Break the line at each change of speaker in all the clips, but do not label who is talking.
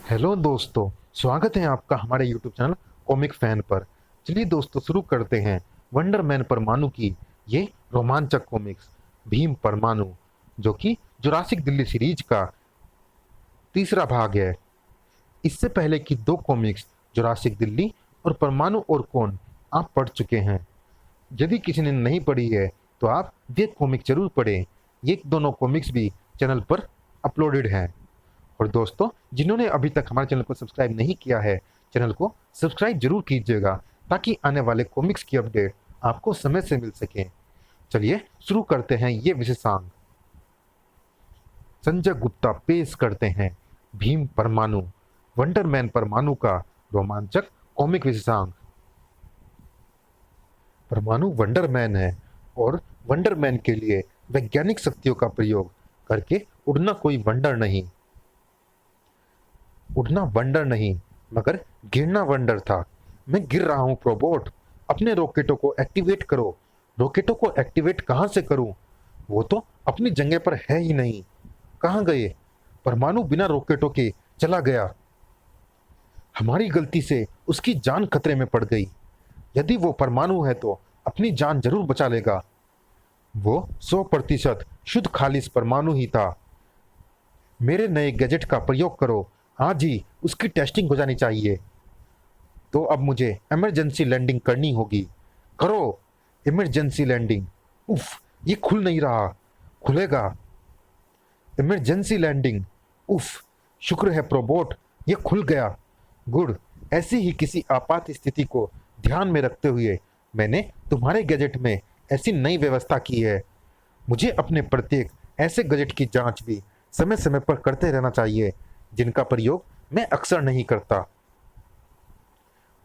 Hello दोस्तों, स्वागत है आपका हमारे यूट्यूब चैनल कॉमिक फैन पर। चलिए दोस्तों, शुरू करते हैं वंडरमैन परमाणु की ये रोमांचक कॉमिक्स भीम परमाणु, जो कि जुरासिक दिल्ली सीरीज का तीसरा भाग है। इससे पहले की दो कॉमिक्स जुरासिक दिल्ली और परमाणु और कौन आप पढ़ चुके हैं। यदि किसी ने नहीं पढ़ी है तो आप ये कॉमिक जरूर पढ़ें। ये दोनों कॉमिक्स भी चैनल पर अपलोडेड हैं। और दोस्तों, जिन्होंने अभी तक हमारे चैनल को सब्सक्राइब नहीं किया है, चैनल को सब्सक्राइब जरूर कीजिएगा ताकि आने वाले कॉमिक्स की अपडेट आपको समय से मिल सके। चलिए शुरू करते हैं ये विशेषांक। संजय गुप्ता पेश करते हैं भीम परमाणु, वंडरमैन परमाणु का रोमांचक कॉमिक विशेषांक। परमाणु वंडरमैन है और वंडरमैन के लिए वैज्ञानिक शक्तियों का प्रयोग करके उड़ना कोई वंडर नहीं, उड़ना वंडर नहीं मगर गिरना वंडर था। मैं गिर रहा हूं प्रोबोट, अपने रॉकेटों को एक्टिवेट करो। रॉकेटों को एक्टिवेट कहां से करूं? वो तो अपनी जगह पर है ही नहीं। कहां गए? परमाणु बिना रॉकेटों के चला गया। हमारी गलती से उसकी जान खतरे में पड़ गई। यदि वो परमाणु है तो अपनी जान जरूर बचा लेगा। वो 100% शुद्ध खालिश परमाणु ही था। मेरे नए गैजेट का प्रयोग करो, आज ही उसकी टेस्टिंग हो जानी चाहिए। तो अब मुझे इमरजेंसी लैंडिंग करनी होगी। करो इमरजेंसी लैंडिंग। उफ, ये खुल नहीं रहा। खुलेगा। Emergency landing. उफ, शुक्र है प्रोबोट, ये खुल गया। गुड। ऐसी ही किसी आपात स्थिति को ध्यान में रखते हुए मैंने तुम्हारे गैजेट में ऐसी नई व्यवस्था की है। मुझे अपने प्रत्येक ऐसे गैजेट की जांच भी समय समय पर करते रहना चाहिए जिनका प्रयोग मैं अक्सर नहीं करता।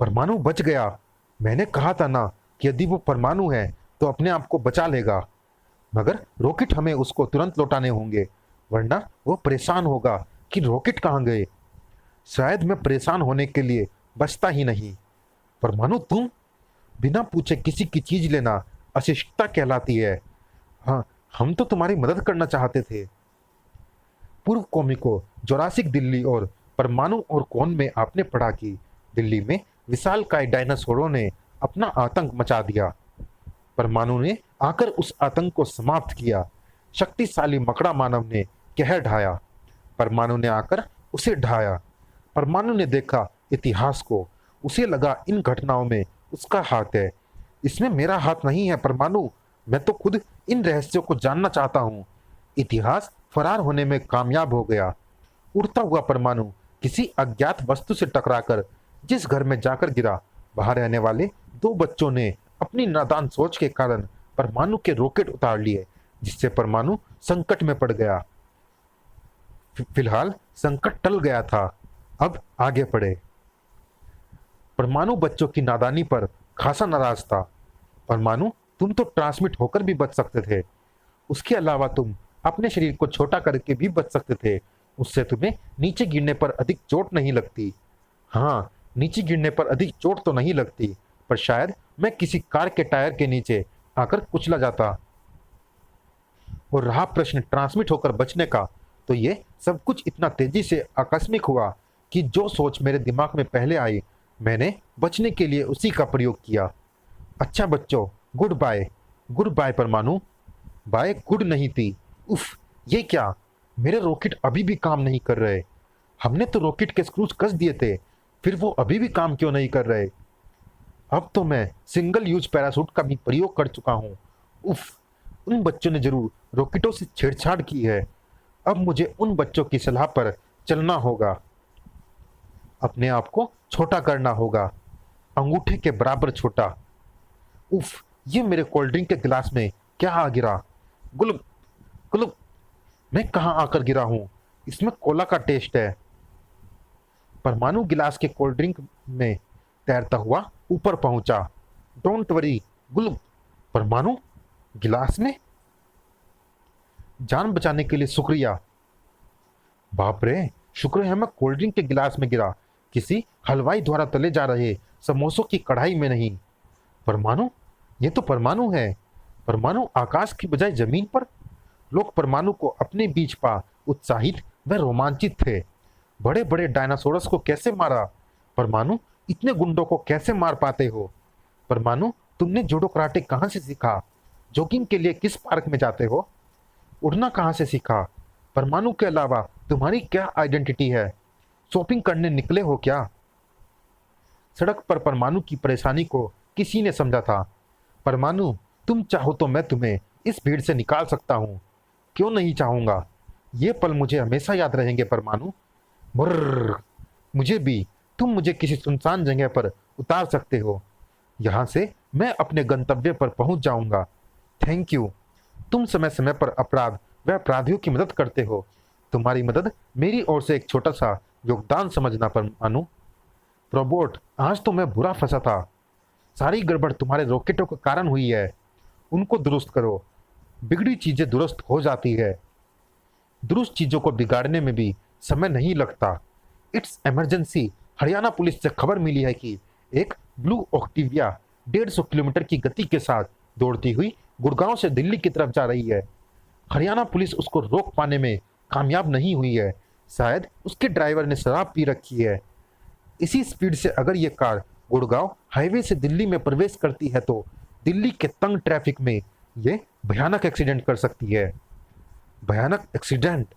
परमाणु बच गया। मैंने कहा था ना कि यदि वो परमाणु है तो अपने आप को बचा लेगा, मगर रॉकेट हमें उसको तुरंत लौटाने होंगे, वरना वो परेशान होगा कि रॉकेट कहाँ गए। शायद मैं परेशान होने के लिए बचता ही नहीं। परमाणु, तुम बिना पूछे किसी की चीज लेना अशिष्टता कहलाती है। हाँ, हम तो तुम्हारी मदद करना चाहते थे। पूर्व कॉमिकों जोरासिक दिल्ली और परमाणु और कौन में आपने पढ़ा कि दिल्ली में विशालकाय डायनासोरों ने अपना आतंक मचा दिया। परमाणु ने आकर उस आतंक को समाप्त किया। शक्तिशाली मकड़ा मानव ने कहर ढाया। परमाणु ने आकर उसे ढाया। परमाणु ने देखा इतिहास को। उसे लगा इन घटनाओं में उसका हाथ है। इसमें मेरा हाथ नहीं है परमाणु, मैं तो खुद इन रहस्यों को जानना चाहता हूँ। इतिहास फरार होने में कामयाब हो गया। उड़ता हुआ परमाणु किसी अज्ञात वस्तु से टकराकर जिस घर में जाकर गिरा, वहां रहने वाले दो बच्चों ने अपनी नादान सोच के कारण परमाणु के रॉकेट उतार लिए, जिससे परमाणु संकट में पड़ गया। फिलहाल संकट टल गया था, अब आगे बढ़े। परमाणु बच्चों की नादानी पर खासा नाराज था। परमाणु, तुम तो ट्रांसमिट होकर भी बच सकते थे। उसके अलावा तुम अपने शरीर को छोटा करके भी बच सकते थे। उससे तुम्हें नीचे गिरने पर अधिक चोट नहीं लगती। हाँ, नीचे गिरने पर अधिक चोट तो नहीं लगती, पर शायद मैं किसी कार के टायर के नीचे आकर कुचला जाता। और रहा प्रश्न ट्रांसमिट होकर बचने का, तो ये सब कुछ इतना तेजी से आकस्मिक हुआ कि जो सोच मेरे दिमाग में पहले आई, मैंने बचने के लिए उसी का प्रयोग किया। अच्छा बच्चों, गुड बाय। गुड बाय परमाणु। बाय गुड नहीं थी। उफ, ये क्या? मेरे रॉकेट अभी भी काम नहीं कर रहे। हमने तो रॉकेट के स्क्रूज कस दिए थे, फिर वो अभी भी काम क्यों नहीं कर रहे? अब तो मैं सिंगल यूज पैरासूट का भी प्रयोग कर चुका हूँ। उफ, उन बच्चों ने जरूर रॉकेटों से छेड़छाड़ की है। अब मुझे उन बच्चों की सलाह पर चलना होगा। अपने आप को छोटा करना होगा, अंगूठे के बराबर छोटा। उफ, ये मेरे कोल्ड ड्रिंक के गिलास में क्या आ गिरा? गुलब गुलब, मैं कहाँ आकर गिरा हूँ? इसमें कोला का टेस्ट है। परमाणु गिलास के कोल्ड ड्रिंक में तैरता हुआ ऊपर पहुंचा। डोंट वरी गुलब। परमाणु गिलास में? जान बचाने के लिए शुक्रिया। बाप रे, शुक्र है मैं कोल्ड ड्रिंक के गिलास में गिरा, किसी हलवाई द्वारा तले जा रहे समोसों की कढ़ाई में नहीं। परमाणु, ये तो परमाणु है। परमाणु आकाश की बजाय जमीन पर। लोग परमाणु को अपने बीच पा उत्साहित व रोमांचित थे। बड़े बड़े डायनासोरस को कैसे मारा? परमाणु, इतने गुंडों को कैसे मार पाते हो? परमाणु, तुमने जूडो कराटे कहाँ से सीखा? जॉगिंग के लिए किस पार्क में जाते हो? उड़ना कहाँ से सीखा? परमाणु के अलावा तुम्हारी क्या आइडेंटिटी है? शॉपिंग करने निकले हो क्या? सड़क पर परमाणु की परेशानी को किसी ने समझा था? परमाणु, तुम चाहो तो मैं तुम्हें इस भीड़ से निकाल सकता हूँ। क्यों नहीं चाहूंगा? ये पल मुझे हमेशा याद रहेंगे परमाणु। मुर्र, मुझे भी। तुम मुझे किसी सुनसान जगह पर उतार सकते हो। यहाँ से मैं अपने गंतव्य पर पहुंच जाऊंगा। Thank you. तुम समय समय पर अपराध व अपराधियों की मदद करते हो। तुम्हारी मदद मेरी ओर से एक छोटा सा योगदान समझना परमाणु। रोबोट, आज तो मैं बुरा फंसा था। सारी गड़बड़ तुम्हारे रॉकेटों के कारण हुई है। उनको दुरुस्त करो। बिगड़ी चीजें दुरुस्त हो जाती है। दुरुस्त चीजों को बिगाड़ने में भी समय नहीं लगता। It's emergency. हरियाणा पुलिस से खबर मिली है कि एक ब्लू ऑक्टिविया 150 किलोमीटर की गति के साथ दौड़ती हुई गुड़गांव से दिल्ली की तरफ जा रही है। हरियाणा पुलिस उसको रोक पाने में कामयाब नहीं हुई है। शायद उसके ड्राइवर ने शराब पी रखी है। इसी स्पीड से अगर ये कार गुड़गांव हाईवे से दिल्ली में प्रवेश करती है तो दिल्ली के तंग ट्रैफिक में ये भयानक एक्सीडेंट कर सकती है। भयानक एक्सीडेंट?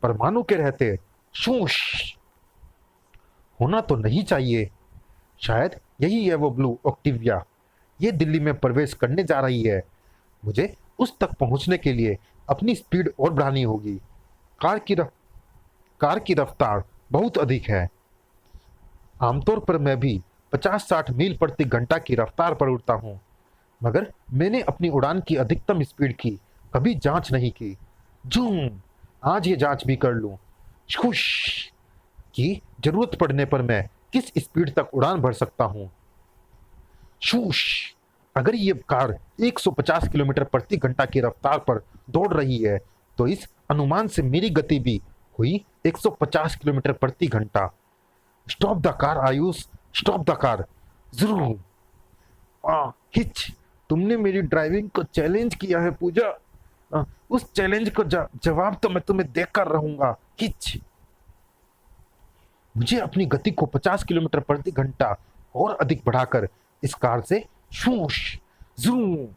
परमाणु के रहते शूश होना तो नहीं चाहिए। शायद यही है वो ब्लू ऑक्टिविया। ये दिल्ली में प्रवेश करने जा रही है। मुझे उस तक पहुंचने के लिए अपनी स्पीड और बढ़ानी होगी। कार की रफ, कार की रफ्तार बहुत अधिक है। आमतौर पर मैं भी 50-60 मील प्रति घंटा की रफ्तार पर उड़ता हूँ, मगर मैंने अपनी उड़ान की अधिकतम स्पीड की कभी जांच नहीं की। जूम, आज ये जांच भी कर लूं खुश कि जरूरत पड़ने पर मैं किस स्पीड तक उड़ान भर सकता हूँ। शूश, अगर ये कार 150 किलोमीटर प्रति घंटा की रफ्तार पर दौड़ रही है तो इस अनुमान से मेरी गति भी हुई 150 किलोमीटर प्रति घंटा। Stop the car Ayush, stop the car. जरूर। हिच, तुमने मेरी ड्राइविंग को चैलेंज किया है पूजा। उस चैलेंज को जवाब तो मैं तुम्हें देकर रहूंगा। हिच। मुझे अपनी गति को 50 किलोमीटर प्रति घंटा और अधिक बढ़ाकर इस कार से शूश जूम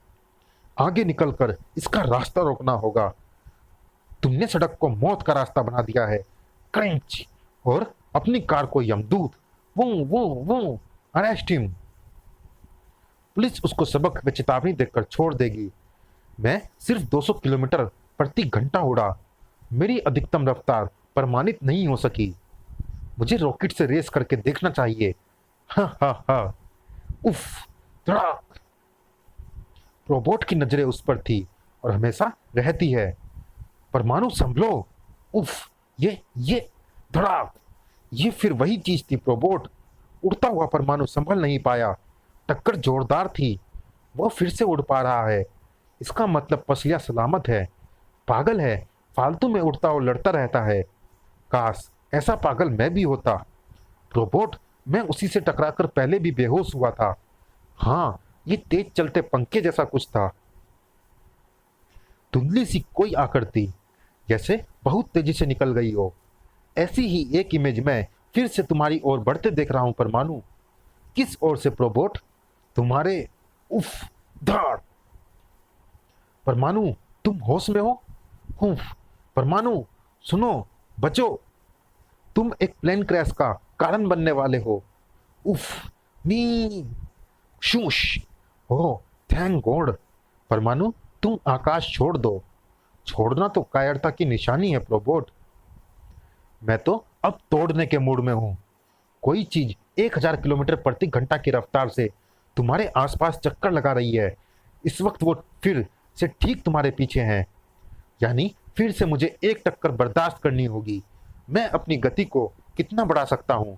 आगे निकलकर इसका रास्ता रोकना होगा। तुमने सड़क को मौत का रास्ता बना दिया है। क्रंच, और अपनी कार को यमदूत। वो अरेस्ट हिम। पुलिस उसको सबक व चेतावनी देकर छोड़ देगी। मैं सिर्फ 200 किलोमीटर प्रति घंटा उड़ा। मेरी अधिकतम रफ्तार प्रमाणित नहीं हो सकी। मुझे रॉकेट से रेस करके देखना चाहिए। हा हा हा। उफ, धड़ाक। रोबोट की नजरें उस पर थी और हमेशा रहती है। परमाणु संभलो। उफ, ये धड़ाक। ये फिर वही चीज थी रोबोट। उड़ता हुआ परमाणु संभल नहीं पाया। टक्कर जोरदार थी। वह फिर से उड़ पा रहा है। इसका मतलब पसलिया सलामत है। पागल है, फालतू में उड़ता और लड़ता रहता है। काश ऐसा पागल मैं भी होता। रोबोट, मैं उसी से टकराकर पहले भी बेहोश हुआ था। हाँ, ये तेज चलते पंखे जैसा कुछ था। धुंधली सी कोई आकृति, जैसे बहुत तेजी से निकल गई हो। ऐसी ही एक इमेज मैं फिर से तुम्हारी ओर बढ़ते देख रहा हूं परमाणु। किस ओर से रोबोट? तुम्हारे। उफ, धाड़। परमाणु, तुम होश में हो? उफ, परमाणु, सुनो, बचो। तुम एक प्लेन क्रैश का कारण बनने वाले हो। उफ, मी शूश। ओह, थैंक गॉड। परमाणु, तुम आकाश छोड़ दो। छोड़ना तो कायरता की निशानी है रोबोट। मैं तो अब तोड़ने के मूड में हूं। कोई चीज 1000 किलोमीटर प्रति घंटा की रफ्तार से तुम्हारे आसपास चक्कर लगा रही है। इस वक्त वो फिर से ठीक तुम्हारे पीछे है। यानी फिर से मुझे एक टक्कर बर्दाश्त करनी होगी। मैं अपनी गति को कितना बढ़ा सकता हूं?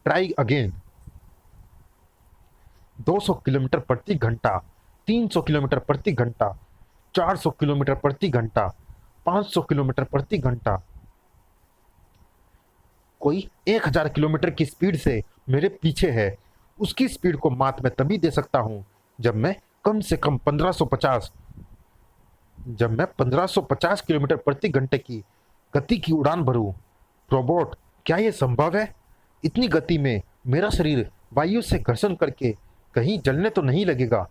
Try again. 200 किलोमीटर प्रति घंटा, 300 किलोमीटर प्रति घंटा, 400 किलोमीटर प्रति घंटा, 500 किलोमीटर प्रति घंटा। कोई 1000 किलोमीटर की स्पीड से मेरे पीछे है। उसकी स्पीड को मात मैं तभी दे सकता हूं जब मैं कम से कम 1550 किलोमीटर प्रति घंटे की गति की उड़ान भरूं। रोबोट, क्या ये संभव है? इतनी गति में मेरा शरीर वायु से घर्षण करके कहीं जलने तो नहीं लगेगा?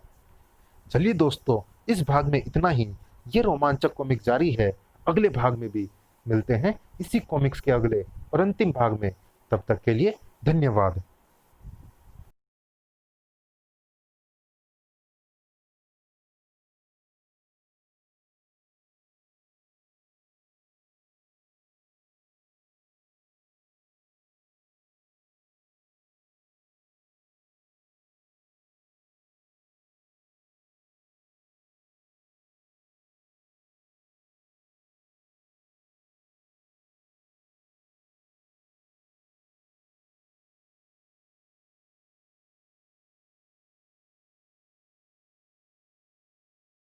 चलिए दोस्तों, इस भाग में इतना ही। ये रोमांचक कॉमिक जारी है अगले भाग में भी। मिलते हैं इसी कॉमिक्स के अगले और अंतिम भाग में। तब तक के लिए धन्यवाद।